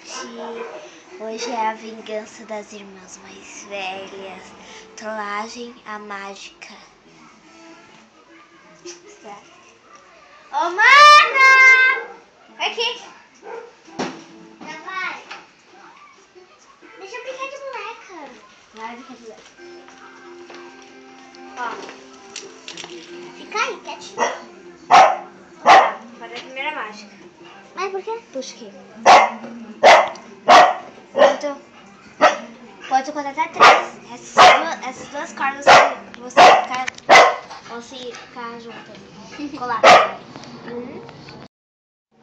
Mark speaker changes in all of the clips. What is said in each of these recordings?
Speaker 1: gente! Hoje é a vingança das irmãs mais velhas. Trollagem a mágica. Ô, mana! Aqui! Já vai! Deixa eu brincar de boneca. Vai brincar de boneca. Ó. Fica aí, quietinho. Para a primeira mágica. Mas por quê? Puxa aqui. Pode contar até 3. Essas duas cordas vão se ficar juntas. Coladas.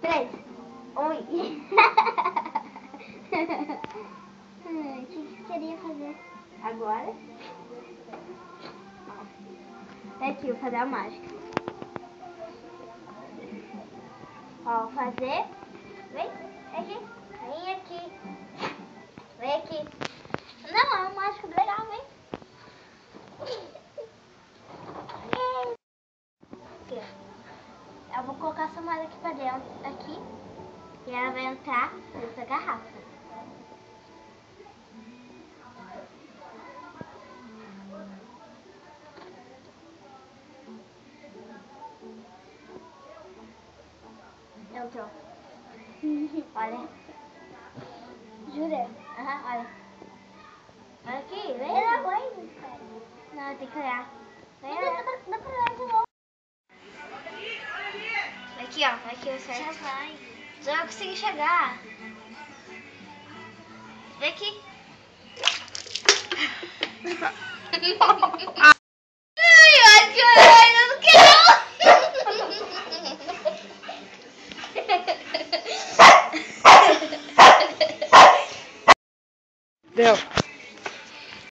Speaker 1: 3. Oi. O que você queria fazer agora? É aqui, vou fazer a mágica. Ó, vou fazer. Vem aqui. Vem aqui. Vem aqui. Não, é uma mágica legal, vem. Eu vou colocar essa moeda aqui pra dentro, aqui. E ela vai entrar dentro da garrafa. Entrou. Olha. Jura? Aham, olha. Olha aqui, vem. Eu não vou. Não, tem que olhar. Vem, olha. Dá pra olhar de novo. Aqui, ó. Aqui, certo. Já vai. Já eu consegui chegar. Vem aqui. Ai, eu não quero.
Speaker 2: Deu.